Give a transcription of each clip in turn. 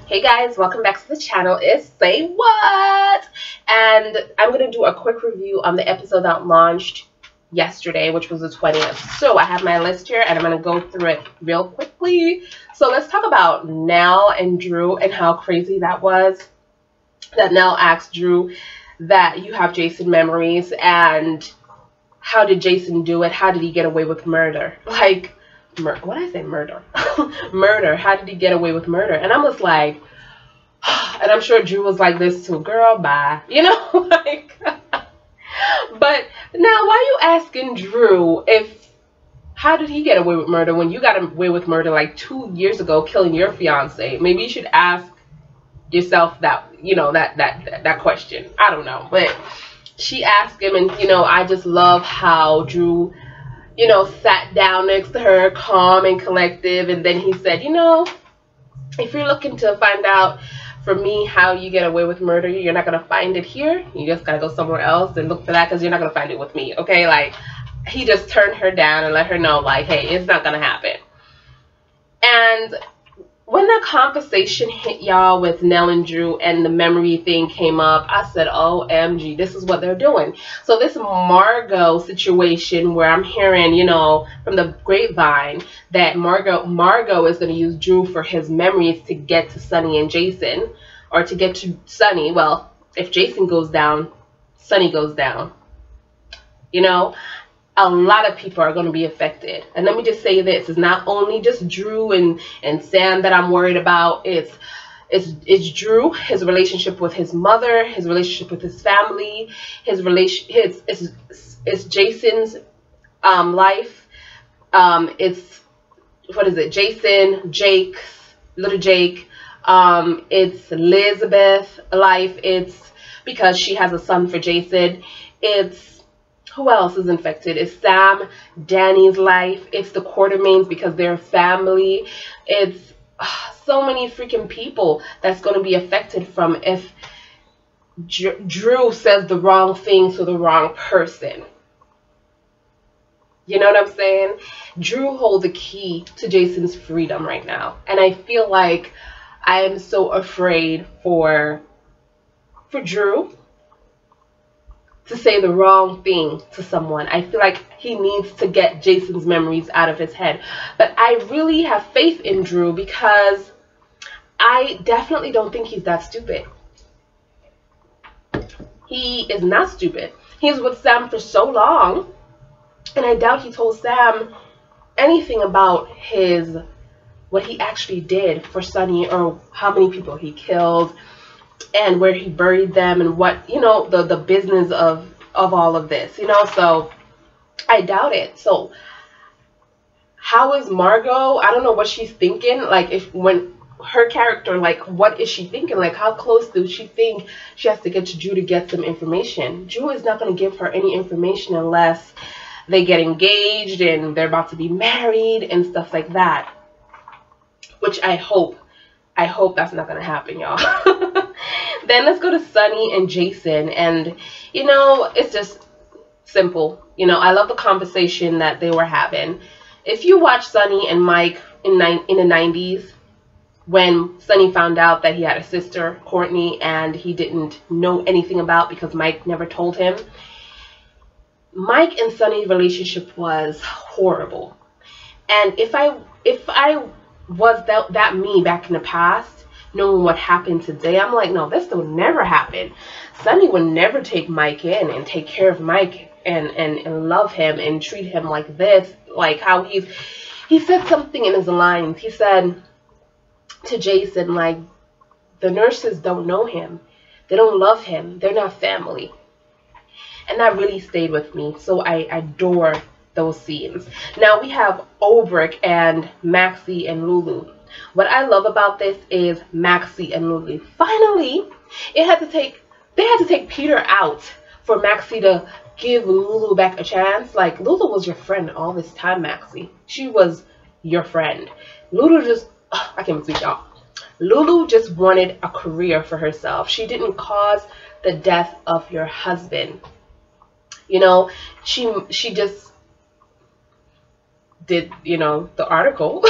Hey guys, welcome back to the channel. It's Say What? And I'm going to do a quick review on the episode that launched yesterday, which was the 20th. So I have my list here and I'm going to go through it real quickly. So let's talk about Nell and Drew and how crazy that was. That Nell asked Drew that you have Jason memories, and how did Jason do it? How did he get away with murder? Like, what did I say? Murder. Murder. How did he get away with murder? And I was like, and I'm sure Drew was like this too. Girl, bye. You know, like, but now why are you asking Drew how did he get away with murder when you got away with murder like 2 years ago, killing your fiance? Maybe you should ask yourself that, you know, that question. I don't know. But she asked him, and, you know, I just love how Drew, you know, sat down next to her, calm and collective, and then he said, you know, if you're looking to find out from me how you get away with murder, you're not going to find it here. You just got to go somewhere else and look for that, because you're not going to find it with me, okay? Like, he just turned her down and let her know, like, hey, it's not going to happen. And when that conversation hit y'all with Nell and Drew and the memory thing came up, I said, OMG, this is what they're doing. So this Margo situation where I'm hearing, you know, from the grapevine that Margo is going to use Drew for his memories to get to Sonny and Jason, or to get to Sonny. Well, if Jason goes down, Sonny goes down. You know, a lot of people are going to be affected. And let me just say this, it's not only just Drew and Sam that I'm worried about. It's Drew, his relationship with his mother, his relationship with his family, it's Jason's life. It's, what is it, Jason, little Jake, it's Elizabeth's life. It's because she has a son for Jason. It's, who else is infected? It's Sam, Danny's life. It's the Quartermains because they're family. It's so many freaking people that's going to be affected from if Drew says the wrong thing to the wrong person. You know what I'm saying? Drew holds the key to Jason's freedom right now. And I feel like I am so afraid for Drew to say the wrong thing to someone. I feel like he needs to get Jason's memories out of his head. But I really have faith in Drew, because I definitely don't think he's that stupid. He is not stupid. He's with Sam for so long, and I doubt he told Sam anything about what he actually did for Sonny, or how many people he killed, and where he buried them, and what, you know, the business of all of this, you know. So I doubt it. So how is Margo? I don't know what she's thinking. Like, when her character, like, what is she thinking? Like, how close does she think she has to get to Drew to get some information? Drew is not going to give her any information unless they get engaged and they're about to be married and stuff like that, which I hope that's not going to happen, y'all. Then let's go to Sonny and Jason. And, you know, it's just simple. You know, I love the conversation that they were having. If you watch Sonny and Mike in the 90s, when Sonny found out that he had a sister, Courtney, and he didn't know anything about because Mike never told him, Mike and Sonny's relationship was horrible. And if I was that me back in the past, knowing what happened today, I'm like, no, this will never happen. Sonny would never take Mike in and take care of Mike and love him and treat him like this. Like how he said something in his lines. He said to Jason, like, the nurses don't know him. They don't love him. They're not family. And that really stayed with me. So I adore those scenes. Now we have Ulbrich and Maxie and Lulu. What I love about this is Maxie and Lulu. Finally, they had to take Peter out for Maxie to give Lulu back a chance. Like, Lulu was your friend all this time, Maxie. She was your friend. Lulu just, I can't speak, y'all. Lulu just wanted a career for herself. She didn't cause the death of your husband. You know, she just did, you know, the article.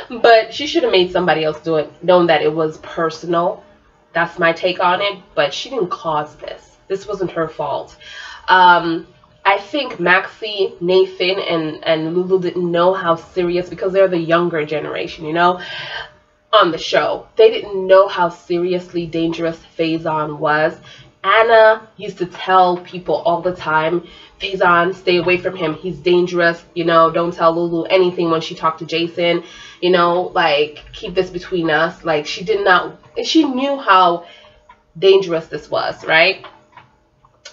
But she should have made somebody else do it, knowing that it was personal. That's my take on it. But she didn't cause this. This wasn't her fault. I think Maxie, Nathan, and Lulu didn't know how serious, because they're the younger generation, you know, on the show. They didn't know how seriously dangerous Faison was. Anna used to tell people all the time, Faison, stay away from him. He's dangerous. You know, don't tell Lulu anything when she talked to Jason. You know, like, keep this between us. Like, she knew how dangerous this was, right?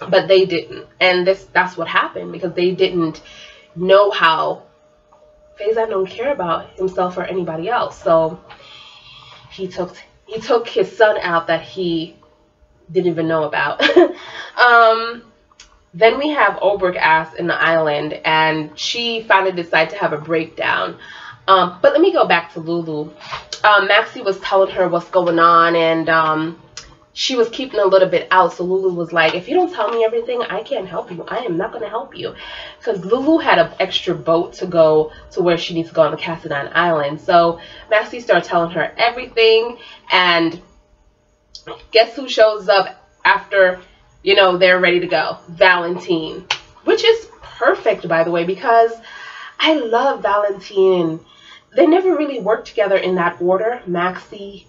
But they didn't. And that's what happened, because they didn't know how Faison don't care about himself or anybody else. So he took his son out that he didn't even know about. Then we have Oberg ass in the island, and she finally decided to have a breakdown. But let me go back to Lulu. Maxie was telling her what's going on, and she was keeping a little bit out. So Lulu was like, if you don't tell me everything, I can't help you. I am not going to help you. Because Lulu had an extra boat to go to where she needs to go on the Cassadine Island. So Maxie started telling her everything, and guess who shows up after, you know, they're ready to go? Valentine. Which is perfect, by the way, because I love Valentine. They never really worked together in that order. Maxie,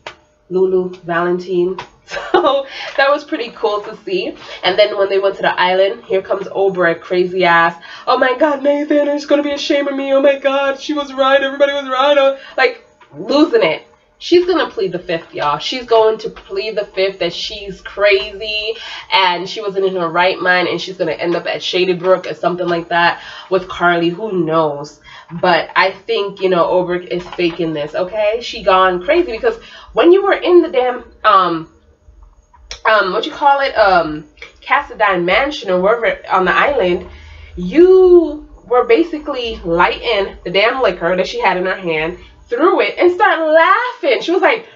Lulu, Valentine. So that was pretty cool to see. And then when they went to the island, here comes Oberg, crazy ass. Oh my God, Nathan, it's going to be a shame of me. Oh my God, she was right. Everybody was right. Like, losing it. She's going to plead the fifth, y'all. She's going to plead the fifth that she's crazy and she wasn't in her right mind, and she's going to end up at Shady Brook or something like that with Carly. Who knows? But I think, you know, Oberg is faking this, okay? She gone crazy, because when you were in the damn, what you call it, Cassadine Mansion or wherever on the island, you were basically lighting the damn liquor that she had in her hand, threw it, and started laughing. She was like,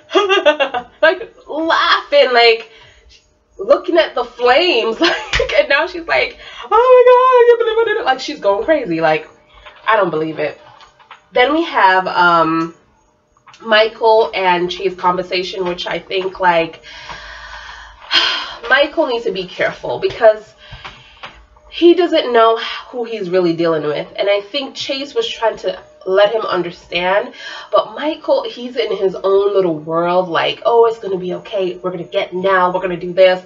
like laughing, like looking at the flames, like, and now she's like, oh my God, I can't believe I did it. Like, she's going crazy. Like, I don't believe it. Then we have Michael and Chase conversation, which I think, like, Michael needs to be careful, because he doesn't know who he's really dealing with. And I think Chase was trying to let him understand, but Michael, he's in his own little world, like, oh, it's going to be okay. We're going to get now. We're going to do this.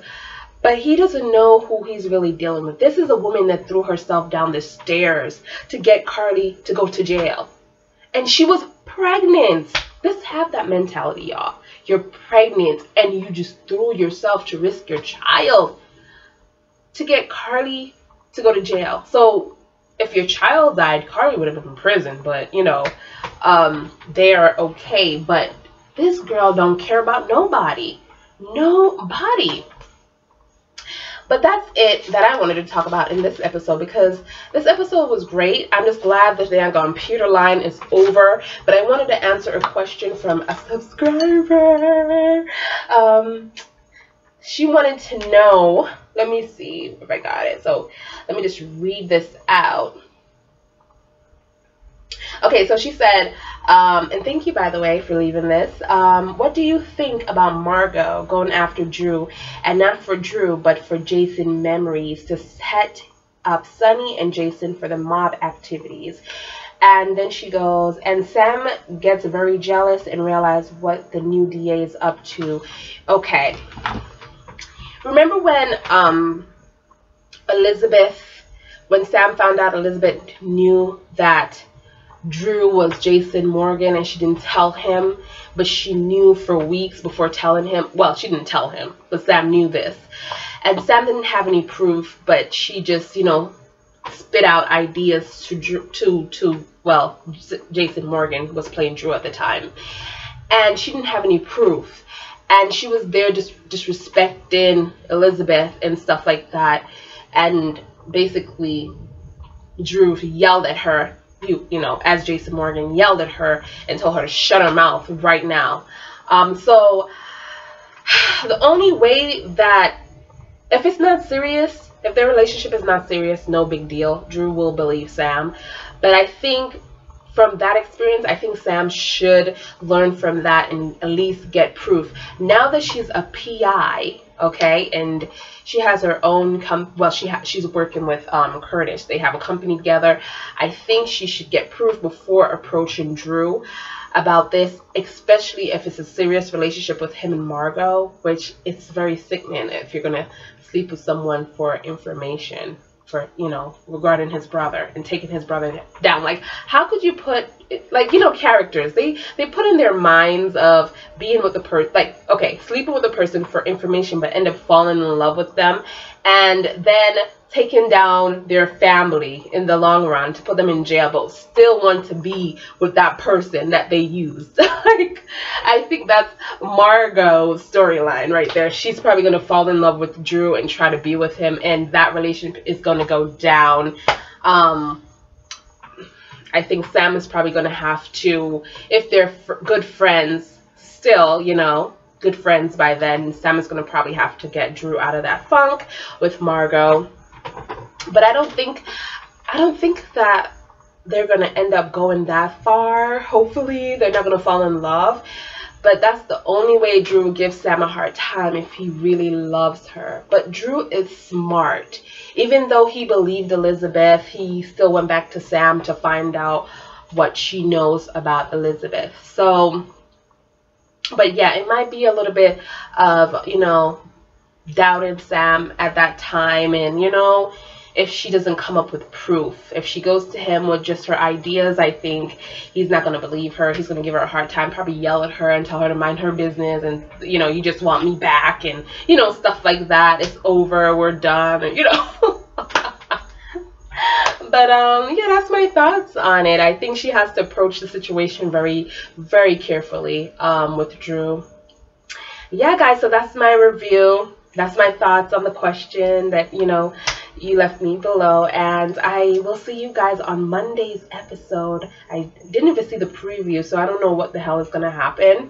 But he doesn't know who he's really dealing with. This is a woman that threw herself down the stairs to get Carly to go to jail. And she was pregnant. Let's have that mentality, y'all. You're pregnant and you just threw yourself to risk your child to get Carly to go to jail. So if your child died, Carly would have been in prison. But, you know, they're okay. But this girl don't care about nobody. Nobody. But that's it that I wanted to talk about in this episode, because this episode was great. I'm just glad that the computer line is over. But I wanted to answer a question from a subscriber. She wanted to know, let me see if I got it. So let me just read this out. Okay, so she said, and thank you, by the way, for leaving this. What do you think about Margo going after Drew, and not for Drew, but for Jason memories, to set up Sonny and Jason for the mob activities? And then she goes, and Sam gets very jealous and realizes what the new DA is up to. Okay. Remember when when Sam found out Elizabeth knew that Drew was Jason Morgan, and she didn't tell him, but she knew for weeks before telling him. Well, she didn't tell him, but Sam knew this. And Sam didn't have any proof, but she just, you know, spit out ideas well, Jason Morgan was playing Drew at the time. And she didn't have any proof. And she was there just disrespecting Elizabeth and stuff like that. And basically, Drew yelled at her, you know, as Jason Morgan yelled at her and told her to shut her mouth right now. So the only way that, if it's not serious, if their relationship is not serious, no big deal. Drew will believe Sam. But I think from that experience, I think Sam should learn from that and at least get proof. Now that she's a PI, okay, and she has her own she's working with Curtis. They have a company together. I think she should get proof before approaching Drew about this, especially if it's a serious relationship with him and Margo, which it's very sickening if you're gonna sleep with someone for information, for, you know, regarding his brother and taking his brother down. Like, how could you put, like, you know, characters, they put in their minds of being with the person, like, okay, sleeping with a person for information, but end up falling in love with them, and then taking down their family in the long run to put them in jail, but still want to be with that person that they used. Like, I think that's Margo's storyline right there. She's probably going to fall in love with Drew and try to be with him, and that relationship is going to go down. I think Sam is probably going to have to, if they're good friends still, you know, good friends by then, Sam is going to probably have to get Drew out of that funk with Margo. But I don't think that they're going to end up going that far. Hopefully they're not going to fall in love. But that's the only way Drew will give Sam a hard time, if he really loves her. But Drew is smart. Even though he believed Elizabeth, he still went back to Sam to find out what she knows about Elizabeth. So, but yeah, it might be a little bit of, you know, doubted Sam at that time, and, you know, if she doesn't come up with proof, if she goes to him with just her ideas, I think he's not going to believe her. He's going to give her a hard time, probably yell at her and tell her to mind her business, and, you know, you just want me back, and, you know, stuff like that. It's over, we're done, and, you know. But yeah, that's my thoughts on it. I think she has to approach the situation very, very carefully with Drew. Yeah, guys, so that's my review. That's my thoughts on the question that, you know, you left me below. And I will see you guys on Monday's episode. I didn't even see the preview, so I don't know what the hell is going to happen.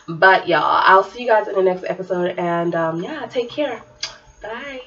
But, y'all, I'll see you guys in the next episode. And, yeah, take care. Bye.